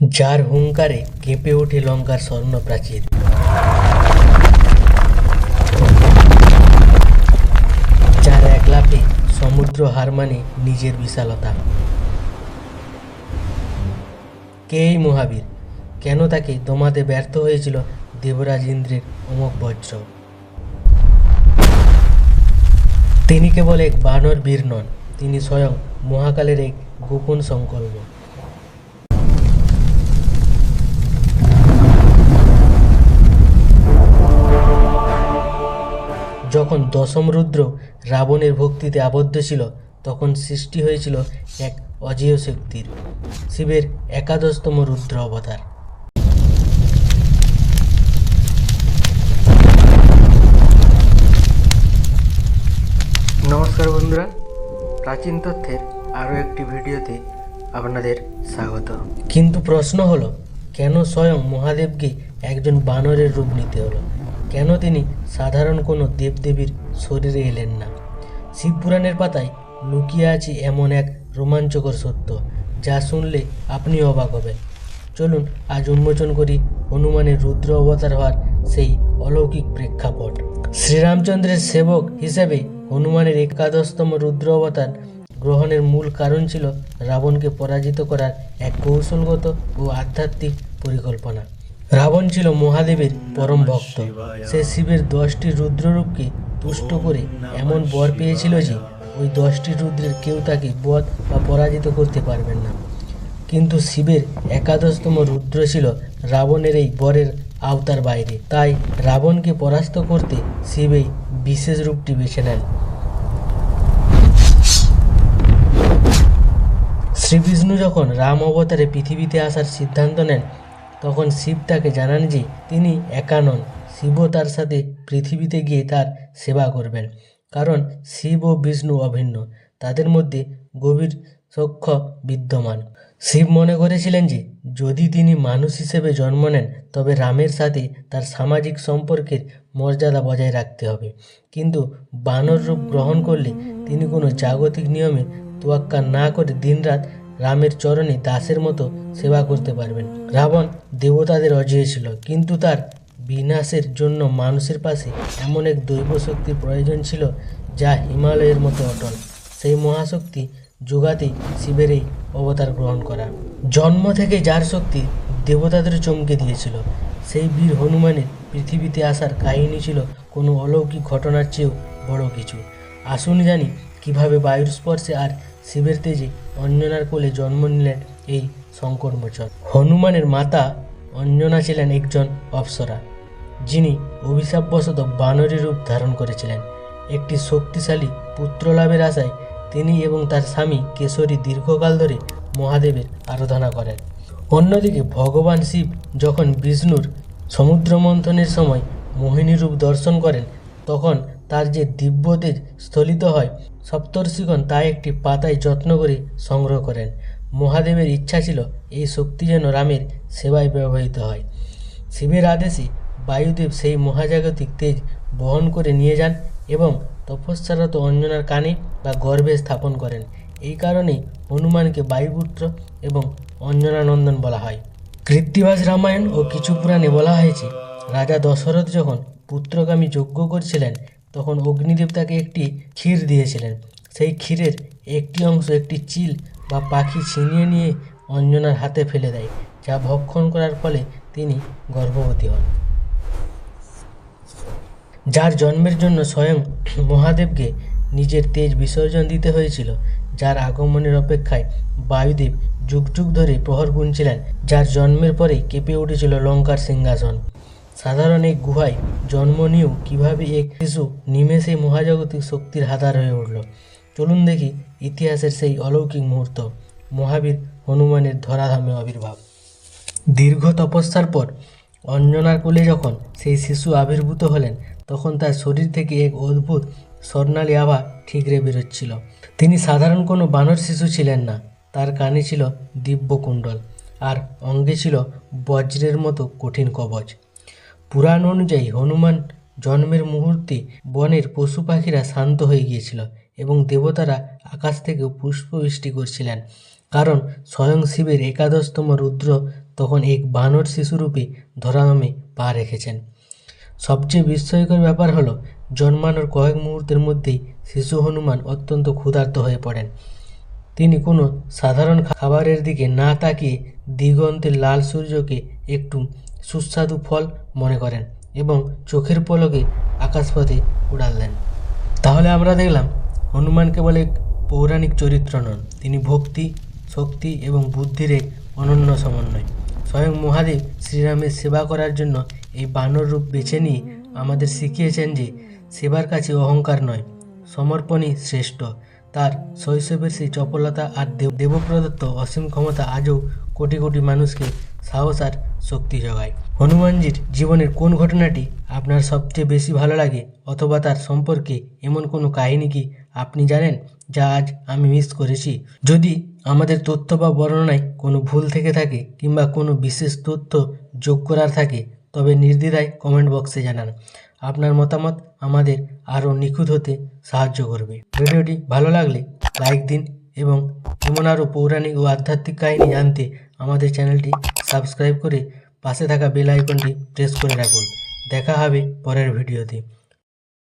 যার হুঙ্কারে কেঁপে ওঠে লঙ্কার স্বর্ণ প্রাচীর, যার এক লাফে সমুদ্র হার মানে নিজের বিশালতা। কে এই মহাবীর? কেন তাকে দমাতে ব্যর্থ হয়েছিল দেবরাজ ইন্দ্রের অমোঘ বজ্র? তিনি কেবল এক বানর বীর নন, তিনি স্বয়ং মহাকালের এক গোপন সংকল্প। যখন দশম রুদ্র রাবণের ভক্তিতে আবদ্ধ ছিল, তখন সৃষ্টি হয়েছিল এক অজেয় শক্তির, শিবের একাদশতম রুদ্র অবতার। নমস্কার বন্ধুরা, প্রাচীন তথ্যের আরও একটি ভিডিওতে আপনাদের স্বাগত। কিন্তু প্রশ্ন হলো, কেন স্বয়ং মহাদেবকে একজন বানরের রূপ নিতে হলো? কেন তিনি সাধারণ কোনো দেবদেবীর শরীরে এলেন না? শিবপুরাণের পাতায় লুকিয়ে আছে এমন এক রোমাঞ্চকর সত্য, যা শুনলে আপনি অবাক হবেন। চলুন আজ উন্মোচন করি হনুমানের রুদ্র অবতার হওয়ার সেই অলৌকিক প্রেক্ষাপট। শ্রীরামচন্দ্রের সেবক হিসেবে হনুমানের একাদশতম রুদ্র অবতার গ্রহণের মূল কারণ ছিল রাবণকে পরাজিত করার এক কৌশলগত ও আধ্যাত্মিক পরিকল্পনা। রাবণ ছিল মহাদেবের পরম ভক্ত। সে শিবের 10টি রুদ্ররূপকে তুষ্ট করে এমন বর পেয়েছিল যে ওই 10টি রুদ্রের কেউ তাকে বধ বা পরাজিত করতে পারবেন না। কিন্তু শিবের একাদশতম রুদ্র ছিল রাবণের এই বরের আওতার বাইরে। তাই রাবণকে পরাস্ত করতে শিব এই বিশেষ রূপটি বেছে নেন। শ্রীবিষ্ণু যখন রাম অবতারে পৃথিবীতে আসার সিদ্ধান্ত নেন, তখন শিব তাকে জানান যে তিনি একা নন, শিবও তার সাথে পৃথিবীতে গিয়ে তার সেবা করবেন। কারণ শিব ও বিষ্ণু অভিন্ন, তাদের মধ্যে গভীর সখ্য বিদ্যমান। শিব মনে করেছিলেন যে যদি তিনি মানুষ হিসেবে জন্ম নেন, তবে রামের সাথে তার সামাজিক সম্পর্কের মর্যাদা বজায় রাখতে হবে। কিন্তু বানর রূপ গ্রহণ করলে তিনি কোনো জাগতিক নিয়মে তোয়াক্কা না করে দিনরাত রামের চরণে দাসের মতো সেবা করতে পারবেন। রাবণ দেবতাদের অজেয় ছিল, কিন্তু তার বিনাশের জন্য মানুষের পাশে এমন এক দৈব শক্তির প্রয়োজন ছিল যা হিমালয়ের মতো অটল। সেই মহাশক্তি যোগাতেই শিবের এই অবতার গ্রহণ করা। জন্ম থেকে যার শক্তি দেবতাদের চমকে দিয়েছিল, সেই বীর হনুমানের পৃথিবীতে আসার কাহিনী ছিল কোনো অলৌকিক ঘটনার চেয়েও বড় কিছু। আসুন জানি কিভাবে বায়ুর স্পর্শে আর শিবের তেজে অঞ্জনার কোলে জন্ম নিলেন এই সংকটমোচন। হনুমানের মাতা অঞ্জনা ছিলেন একজন অপ্সরা, যিনি অভিশাপবশত বানরের রূপ ধারণ করেছিলেন। একটি শক্তিশালী পুত্র লাভের আশায় তিনি এবং তার স্বামী কেশরী দীর্ঘকাল ধরে মহাদেবের আরাধনা করেন। অন্যদিকে ভগবান শিব যখন বিষ্ণুর সমুদ্র মন্থনের সময় মোহিনী রূপ দর্শন করেন, তখন তার যে দিব্য তেজ স্থলিত হয়, সপ্তর্ষিগণ তা একটি পাতায় যত্ন করে সংগ্রহ করেন। মহাদেবের ইচ্ছা ছিল এই শক্তি যেন রামের সেবায় ব্যবহৃত হয়। শিবের আদেশে বায়ুদেব সেই মহাজাগতিক তেজ বহন করে নিয়ে যান এবং তপস্যারত অঞ্জনার কানে বা গর্ভে স্থাপন করেন। এই কারণেই হনুমানকে বায়ুপুত্র এবং অঞ্জনানন্দন বলা হয়। কৃত্তিবাস রামায়ণ ও কিছু পুরাণে বলা হয়েছে, রাজা দশরথ যখন পুত্রকামী যজ্ঞ করছিলেন, তখন অগ্নিদেব তাকে একটি ক্ষীর দিয়েছিলেন। সেই ক্ষীরের একটি অংশ একটি চিল বা পাখি ছিনিয়ে নিয়ে অঞ্জনার হাতে ফেলে দেয়, যা ভক্ষণ করার ফলে তিনি গর্ভবতী হন। যার জন্মের জন্য স্বয়ং মহাদেবকে নিজের তেজ বিসর্জন দিতে হয়েছিল, যার আগমনের অপেক্ষায় বায়ুদেব যুগ যুগ ধরে প্রহর গুনছিলেন, যার জন্মের পরে কেঁপে উঠেছিল লঙ্কার সিংহাসন। সাধারণ এক গুহায় জন্ম নিয়েও কীভাবে এক শিশু নিমেষে মহাজাগতিক শক্তির হাতার হয়ে উঠল। চলুন দেখি ইতিহাসের সেই অলৌকিক মুহূর্ত, মহাবীর হনুমানের ধরাধামে আবির্ভাব। দীর্ঘ তপস্যার পর অঞ্জনার কোলে যখন সেই শিশু আবির্ভূত হলেন, তখন তার শরীর থেকে এক অদ্ভুত স্বর্ণালী আভা ঠিকরে বেরোচ্ছিল। তিনি সাধারণ কোনো বানর শিশু ছিলেন না। তার কানে ছিল দিব্যকুণ্ডল, আর অঙ্গে ছিল বজ্রের মতো কঠিন কবচ। পুরাণ অনুযায়ী হনুমান জন্মের মুহূর্তে বনের পশু পাখিরা শান্ত হয়ে গিয়েছিল এবং দেবতারা আকাশ থেকে পুষ্পবৃষ্টি করছিলেন, কারণ স্বয়ং শিবের একাদশতম রুদ্র তখন এক বানর শিশুরূপে ধরাধামে পা রেখেছেন। সবচেয়ে বিস্ময়কর ব্যাপার হলো জন্মানোর কয়েক মুহূর্তের মধ্যেই শিশু হনুমান অত্যন্ত ক্ষুধার্ত হয়ে পড়েন। তিনি কোনো সাধারণ খাবারের দিকে না তাকিয়ে দিগন্তের লাল সূর্যকে একটু সুস্বাদু ফল মনে করেন এবং চোখের পলকে আকাশপথে উড়াল দেন। তাহলে আমরা দেখলাম হনুমান কেবল এক পৌরাণিক চরিত্র নন, তিনি ভক্তি, শক্তি এবং বুদ্ধির এক অনন্য সমন্বয়। স্বয়ং মহাদেব শ্রীরামের সেবা করার জন্য এই বানর রূপ বেছে নিয়ে আমাদের শিখিয়েছেন যে সেবার কাছে অহংকার নয়, সমর্পণই শ্রেষ্ঠ। তার শৈশবের সেই চপলতা আর দেবপ্রদত্ত অসীম ক্ষমতা আজও কোটি কোটি মানুষকে সাহস আর শক্তি যোগায়। হনুমানজির জীবনের কোন ঘটনাটি আপনার সবচেয়ে বেশি ভালো লাগে, অথবা তার সম্পর্কে এমন কোনো কাহিনী কি আপনি জানেন যা আজ আমি মিস করেছি? যদি আমাদের তথ্য বা বর্ণনায় কোনো ভুল থেকে থাকে কিংবা কোনো বিশেষ তথ্য যোগ করার থাকে, তবে নির্দ্বিধায় কমেন্ট বক্সে জানান। আপনার মতামত আমাদের আরও নিখুঁত হতে সাহায্য করবে। ভিডিওটি ভালো লাগলে লাইক দিন এবং এমন আরও পৌরাণিক ও আধ্যাত্মিক কাহিনী জানতে আমাদের চ্যানেলটি সাবস্ক্রাইব করে পাশে থাকা বেল আইকনটি প্রেস করে রাখুন। দেখা হবে পরের ভিডিওতে।